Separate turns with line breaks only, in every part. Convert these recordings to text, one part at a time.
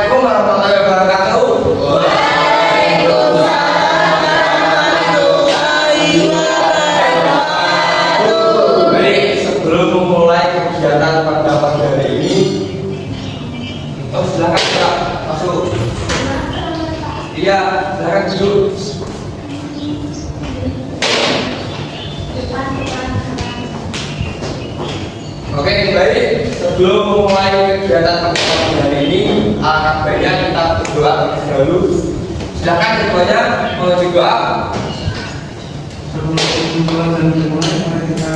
Assalamualaikum warahmatullahi wabarakatuh. Baik, sebelum memulai kegiatan pada pagi hari ini, silakan Pak masuk. Iya, silakan duduk. Oke, baik. Sebelum memulai kegiatan pada pagi hari ini, alangkah baiknya kita berdoa terlebih dahulu. Silakan semuanya menuju doa.
Sebelum kumpulan dan dimulai, mari kita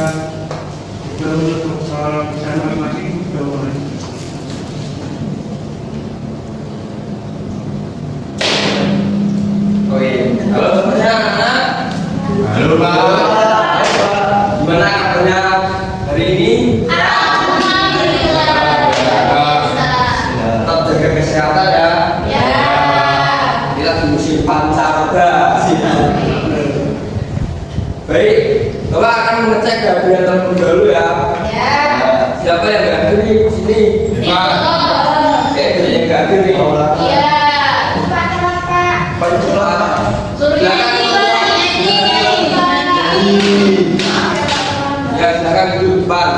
untuk salam kesehatan lagi kita mulai.
Oke, halo semuanya anak-anak.
Halo Pak.
Gimana kabarnya hari ini? Tetap jaga kesehatan ya. Kita di musim pancaroba. Baik, Bapak akan mengecek keahlian terlebih dahulu ya. Siapa yang nggak hadir nih di sini? Pak. Oke, ada yang nggak hadir nih. Ya, silakan duduk depan.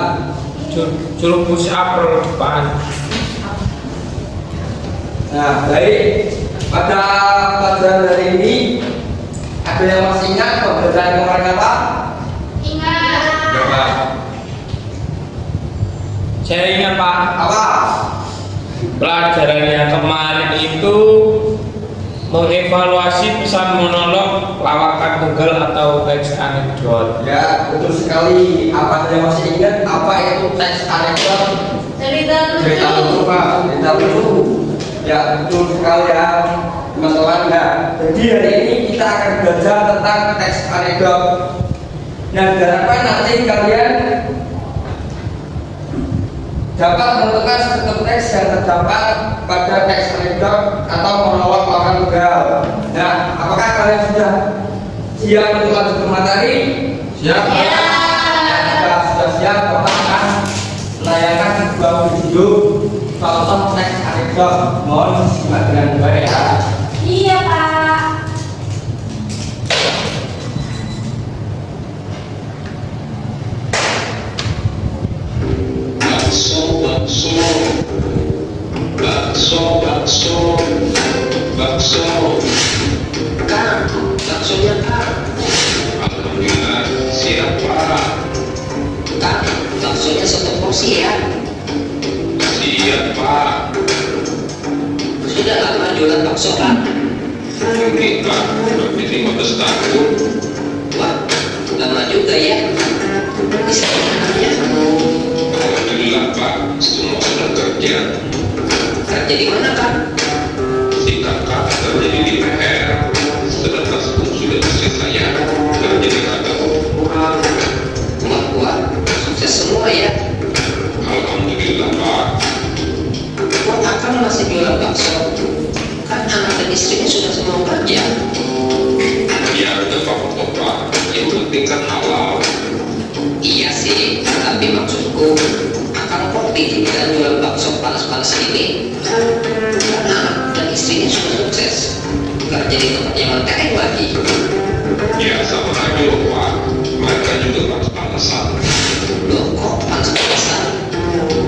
Suruh push up roll depan.
Nah, baik. Pada pelajaran hari ini, ada yang masih ingat pembelajaran kemarin apa?
Ya, Pak. Saya ingat Pak,
Apa?
pelajaran yang kemarin itu mengevaluasi pesan monolog, lawakan tunggal atau teks anekdot.
Ya, betul sekali. Apa yang masih ingat? Apa itu teks anekdot? Cerita lucu, Pak. Cerita lucu. Ya, betul sekali ya, teman-teman. Nah, jadi hari ini kita akan belajar tentang teks anekdot. Nah, diharapkan nanti kalian dapat menentukan struktur teks yang terdapat pada teks anekdot atau monolog lawakan tunggal. Nah, apakah kalian sudah siap untuk lanjut ke materi?
Siap.
Sudah siap, Bapak akan menayangkan sebuah video contoh teks anekdot. Mohon disimak dengan baik ya.
Iya, Pak.
Bakso. Kang, baksonya Kang. Alhamdulillah, siapa? Kang, baksonya satu porsi ya. Siapa? Sudah lama jualan bakso Kang. Mungkin Kang, lebih 15 tahun. Wah, lama juga ya. Bisa ya? Alhamdulillah Pak, semua sudah kerja. Kerja di mana Kang? Di kakak kerja di DPR. Sedangkan pun sudah bisa saya kerja di kantor. Wah, sukses semua ya. Alhamdulillah Pak. Kok Akang masih jualan bakso? Kan anak dan istrinya sudah semua kerja. Ya udah Pak, yang penting kan halal. Iya sih, tapi maksudku Akang kok dan jualan bakso panas-panas ini? Karena dan istrinya sudah sukses kerja di tempat yang LKM lagi. Ya sama aja loh Pak, mereka juga panas-panasan. Loh kok panas-panasan?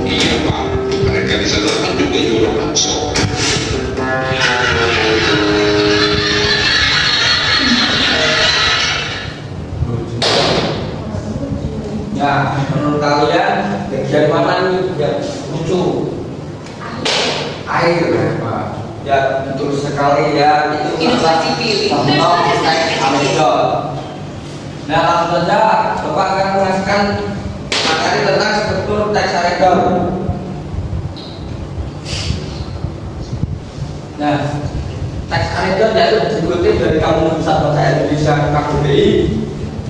Iya Pak, mereka di sana kan juga jualan bakso.
Ya, menurut kalian bagian mana nih yang lucu? Air ya, Pak. Ya, betul sekali ya. Itu adalah contoh teks anekdot. Nah, langsung saja Bapak akan menjelaskan materi tentang struktur teks anekdot. Nah, teks anekdot yaitu dikutip dari Kamus Besar Bahasa Indonesia KBBI.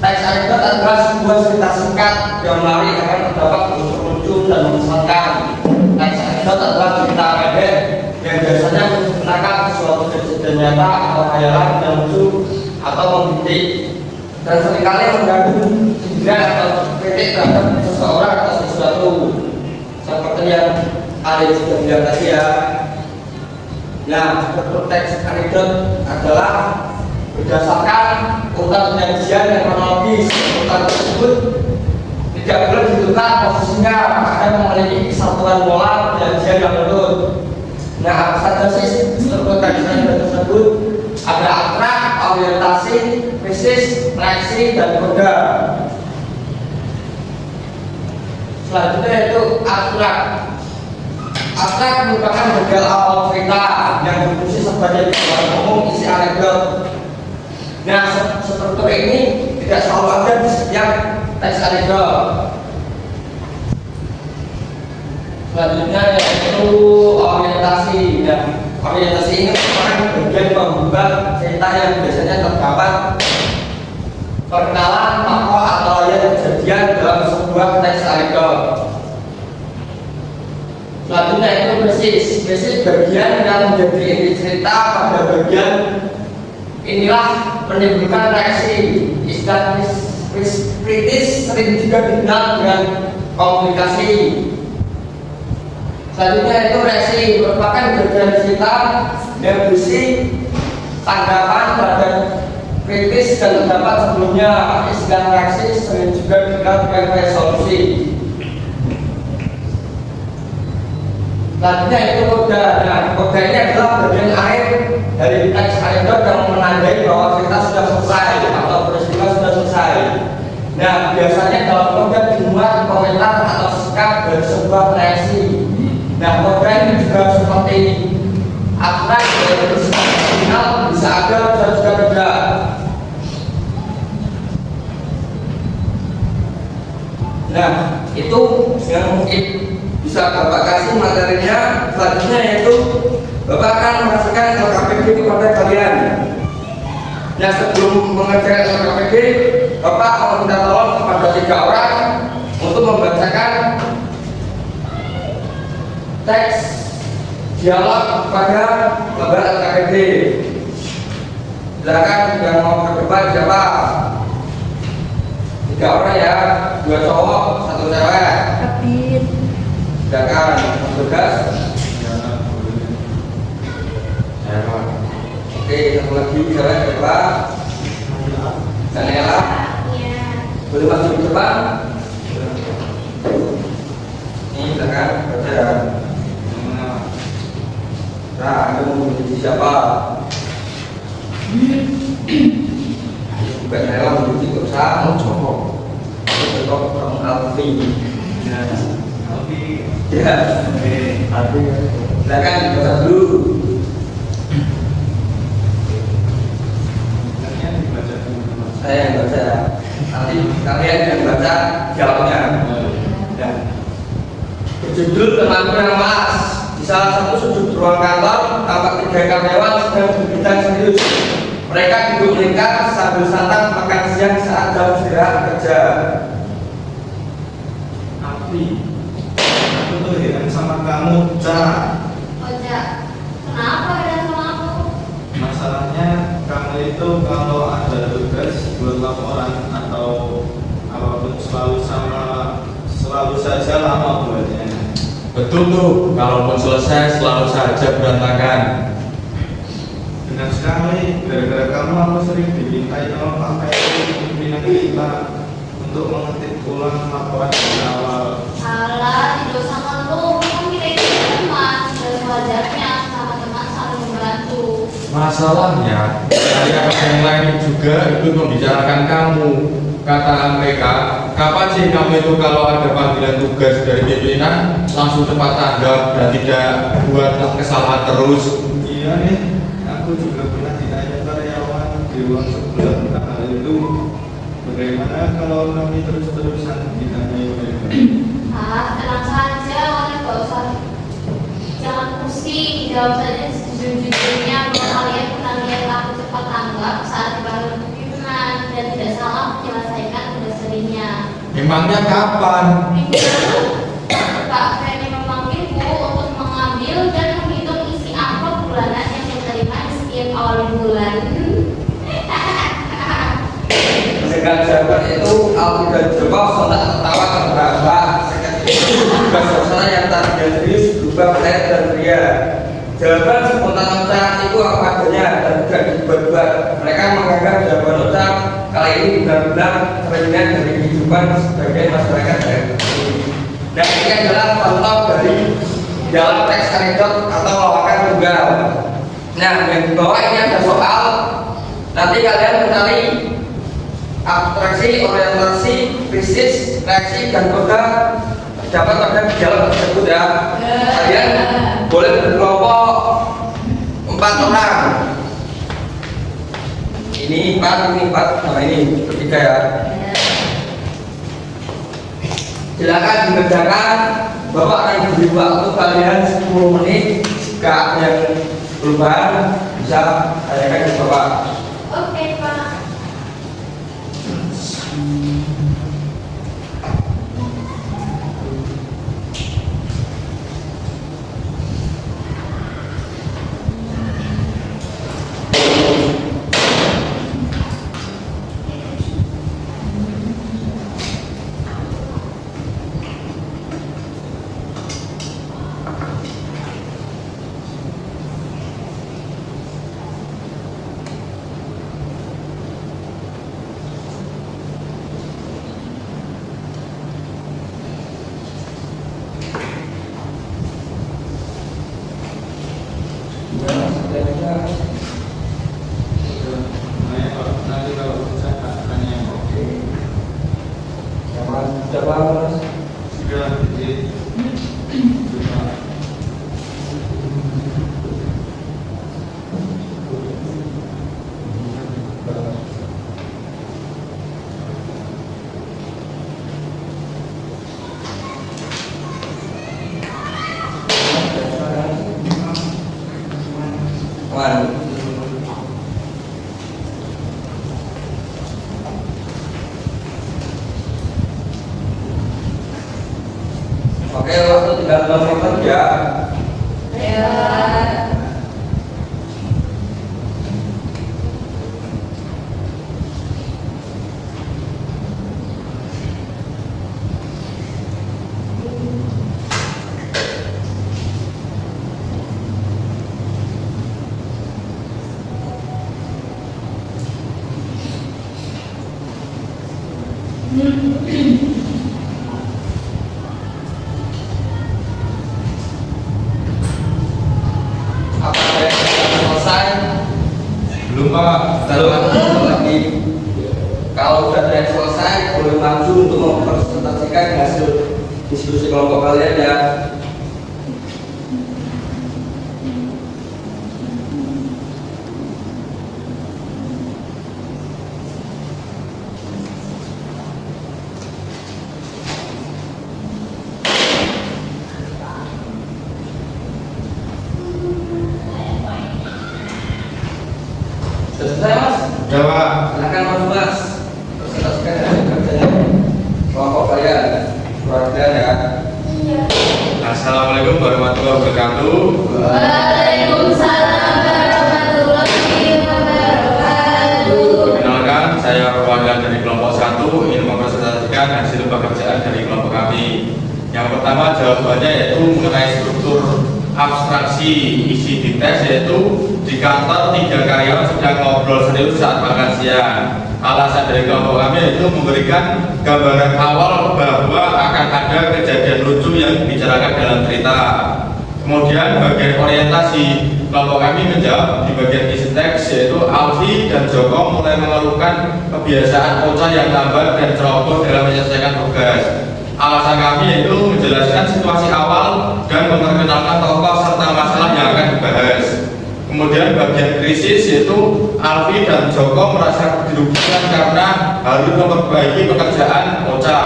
Teks anekdot adalah sebuah cerita singkat yang menarik akan terdapat unsur lucu dan mengesankan. Teks anekdot adalah cerita pendek yang biasanya menceritakan suatu kejadian nyata atau khayalan yang lucu atau mendidik, dan seringkali mengandung sindiran atau kritik terhadap seseorang atau sesuatu, seperti yang ada di video tadi ya. Nah, struktur teks anekdot adalah berdasarkan urutan penyajian yang kronologis. Urutan tersebut tidak boleh ditentukan posisinya akan memiliki kesatuan moral penyajian yang menurut. Nah, apa saja sih struktur teks anekdot tersebut? Ada abstrak, orientasi, presis, reaksi, dan koda. Selanjutnya itu abstrak. Abstrak merupakan model awal cerita yang berfungsi sebagai gambaran umum isi anekdot. Nah, struktur ini tidak selalu ada di setiap teks anekdot. Selanjutnya yaitu orientasi. Nah, orientasi ini merupakan bagian pembuat cerita yang biasanya terdapat perkenalan tokoh atau yang kejadian dalam sebuah teks anekdot. Selanjutnya itu presis. Presis bagian yang menjadi inti cerita pada bagian inilah menimbulkan reaksi. Istilah kritis sering juga dikenal dengan komunikasi. Selanjutnya itu reaksi merupakan bagian cerita yang berisi tanggapan terhadap kritis dan pendapat sebelumnya. Istilah reaksi sering juga dikenal dengan resolusi. Selanjutnya itu koda. Nah, koda ini adalah bagian akhir dari teks anekdot yang menandai bahwa cerita sudah selesai atau peristiwa sudah selesai. Nah, biasanya dalam koda dimuat komentar atau sikap dari sebuah reaksi. Nah, koda ini juga seperti abstrak, yaitu bersifat final, bisa ada, bisa juga tidak. Nah, itu yang mungkin bisa Bapak kasih materinya. Selanjutnya yaitu Bapak akan merasakan LKPD kepada kalian. Nah, sebelum mengerjakan LKPD, Bapak mau minta tolong kepada 3 orang untuk membacakan teks dialog pada lembar LKPD. Silakan yang mau ke depan siapa? 3 orang ya, 2 cowok, 1 cewek.
Kapit.
Silakan tugas. Oke, satu lagi cewek coba. Daniela,
Iya.
boleh masuk ke depan. Ini silakan baca. Nah, Anda mau menjadi siapa? Mbak Nela menjadi perusahaan cowok. Cowok orang Alfi. Ya, Alfi. Silakan baca dulu. Saya yang baca. Nanti kalian yang baca jawabnya. Ya. Berjudul temanku yang malas. Di salah satu sudut ruang kantor, tampak 3 karyawan sedang berbincang serius. Mereka duduk melingkar sambil santai makan siang saat jam istirahat kerja.
Api, aku tuh heran sama kamu, Cak.
Ojak. Kenapa ada sama aku?
Masalahnya kamu itu kalau ada tugas buat laporan atau apapun selalu saja lama buatnya.
Betul tuh, kalaupun selesai selalu saja berantakan.
Benar sekali, gara-gara kamu aku sering dimintai tolong pakai pimpinan kita untuk mengetik ulang laporan dari awal.
Alah, tidak sama lu. Kan kita itu teman, dan wajarnya sama teman saling membantu.
Masalahnya, saya yang lain juga ikut membicarakan kamu. Kata mereka, kapan sih kamu itu kalau ada panggilan tugas dari pimpinan langsung cepat tanggap dan tidak buat kesalahan terus?
Iya nih, aku juga pernah ditanya karyawan di ruang sebelah tentang hal itu. Bagaimana kalau kami terus-terusan ditanyai mereka?
Tenang saja, kalian gak usah. Jangan pusing, jawab saja sejujurnya bahwa kalian pernah lihat aku cepat tanggap saat dipanggil pimpinan dan tidak salah menyelesaikan tugas dirinya.
Memangnya kapan?
Minggu lalu, Pak Feni memanggilku untuk mengambil dan menghitung isi amplop bulanan yang diterima di setiap awal bulan.
Dengan jawaban itu, Alfi dan Joko sontak tertawa terbahak-bahak. Tugas suasana yang tadinya serius berubah cair dan ria. Jawaban spontan Ocha itu apa adanya dan tidak dibuat-buat. Mereka menganggap jawaban Ocha kali ini benar-benar terlihat dari kehidupan sebagai masyarakat dari ini. Dan ini adalah contoh dari dalam teks anekdot atau lawakan tunggal. Nah, yang di bawah ini ada soal. Nanti kalian mencari abstraksi, orientasi, krisis, reaksi, dan kode dapat pada dialog tersebut ya. Kalian boleh berkelompok 4 orang. Ini 4, sama ini bertiga ya. Silakan dikerjakan. Bapak akan beri waktu kalian 10 menit. Jika ada yang perubahan bisa tanyakan ke Bapak.
Oke, Pak.
Nanti kalau saya tanya yang oke.
Jawab.
Sudah, jadi
Oke, waktu tinggal 5 menit ya.
Ya.
Apa yang sudah selesai?
Belum Pak.
Belum lagi. Kalau sudah ada yang selesai, boleh maju untuk mempresentasikan hasil diskusi kelompok kalian ya. Sudah selesai Mas?
Udah Pak.
Silakan Mas Mas. Presentasikan hasil kerjanya kelompok kalian. Keluarga ya.
Assalamualaikum warahmatullahi wabarakatuh.
Waalaikumsalam warahmatullahi wabarakatuh.
Perkenalkan, saya perwakilan dari kelompok 1 ingin mempresentasikan hasil pekerjaan dari kelompok kami. Yang pertama jawabannya yaitu mengenai struktur abstraksi isi di tes, yaitu di kantor 3 karyawan sedang ngobrol serius saat makan siang. Alasan dari kelompok kami yaitu memberikan gambaran awal bahwa akan ada kejadian lucu yang dibicarakan dalam cerita. Kemudian bagian orientasi, kelompok kami menjawab di bagian isi teks, yaitu Alfi dan Joko mulai mengeluhkan kebiasaan Ocha yang lambat dan ceroboh dalam menyelesaikan tugas. Alasan kami yaitu menjelaskan situasi awal dan memperkenalkan tokoh serta masalah yang akan dibahas. Kemudian bagian krisis, yaitu Alfi dan Joko merasa dirugikan karena harus memperbaiki pekerjaan Ocha.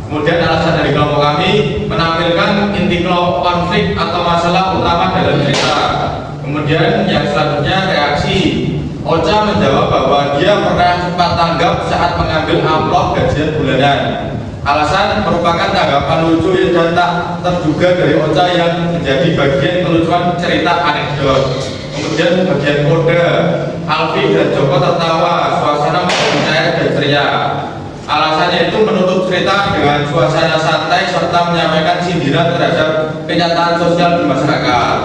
Kemudian alasan dari kelompok kami menampilkan inti konflik atau masalah utama dalam cerita. Kemudian yang selanjutnya reaksi, Ocha menjawab bahwa dia pernah cepat tanggap saat mengambil amplop gajian bulanan. Alasan merupakan tanggapan lucu dan tak terduga dari Ocha yang menjadi bagian kelucuan cerita anekdot. Kemudian bagian kode, Alfi dan Joko tertawa, suasana menjadi cair dan ceria. Alasannya itu menutup cerita dengan suasana santai serta menyampaikan sindiran terhadap kenyataan sosial di masyarakat.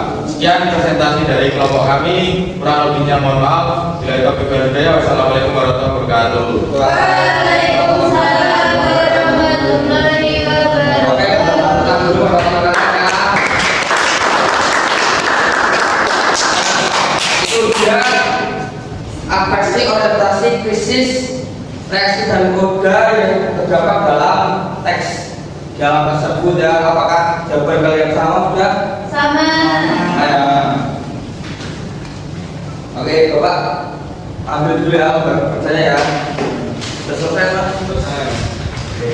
Sekian presentasi dari kelompok kami. Kurang lebihnya mohon maaf. Bila itu berhidayah. Wassalamualaikum warahmatullahi wabarakatuh.
Waalaikumsalam warahmatullahi wabarakatuh.
Oke, kita dulu rekan-rekan. Itu dia atraksi orientasi krisis reaksi dan koda yang terdapat dalam teks dalam tersebut ya. Apakah jawaban kalian sama sudah?
Sama.
Oke, Bapak ambil dulu ya, percaya ya. Sudah selesai Mas? Selesai. Oke.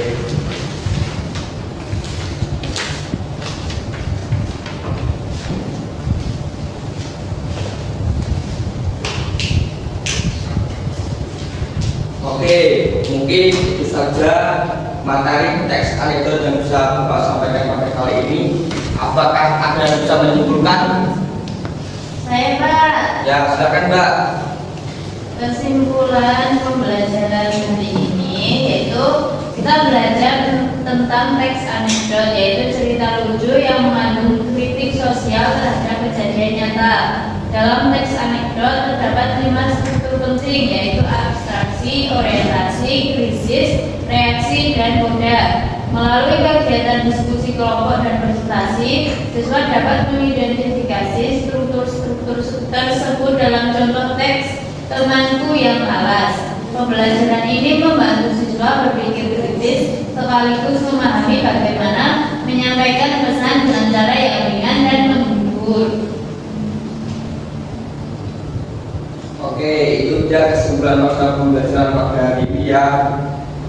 Oke, mungkin itu saja materi teks anekdot yang bisa Bapak sampaikan pada kali ini. Apakah ada yang bisa menyimpulkan?
Saya Pak.
Ya, silakan Mbak.
Kesimpulan pembelajaran hari ini yaitu kita belajar tentang teks anekdot, yaitu cerita lucu yang mengandung kritik sosial terhadap kejadian nyata. Dalam teks anekdot terdapat 5 struktur penting, yaitu abstraksi, orientasi, krisis, reaksi, dan koda. Melalui kegiatan diskusi kelompok dan presentasi, siswa dapat mengidentifikasi struktur-struktur tersebut dalam contoh teks Temanku yang Malas. Pembelajaran ini membantu siswa berpikir kritis sekaligus memahami bagaimana menyampaikan pesan dengan cara yang ringan dan menghibur.
Oke, itu dia kesimpulan masa pembelajaran pada hari ini ya,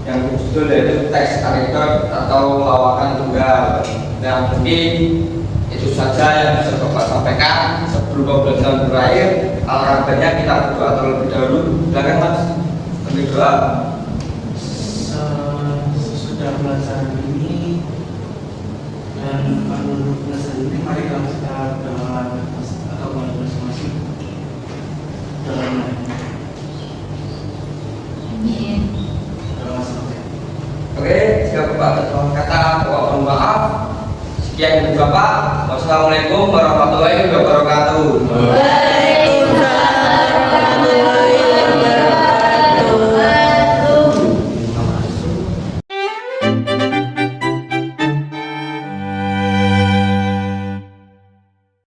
yang berjudul yaitu teks anekdot atau lawakan tunggal. Nah, mungkin itu saja yang bisa Bapak sampaikan sebelum pembelajaran berakhir. Alangkah baiknya kita berdoa terlebih dahulu. Silakan Mas, berdoa.
Sesudah pelajaran ini dan menurut pelajaran ini, mari kita dalam atau masing-masing dalam
Amin.
Oke, jika Bapak ada kata, Bapak mohon maaf. Sekian dari Bapak. Wassalamualaikum warahmatullahi wabarakatuh.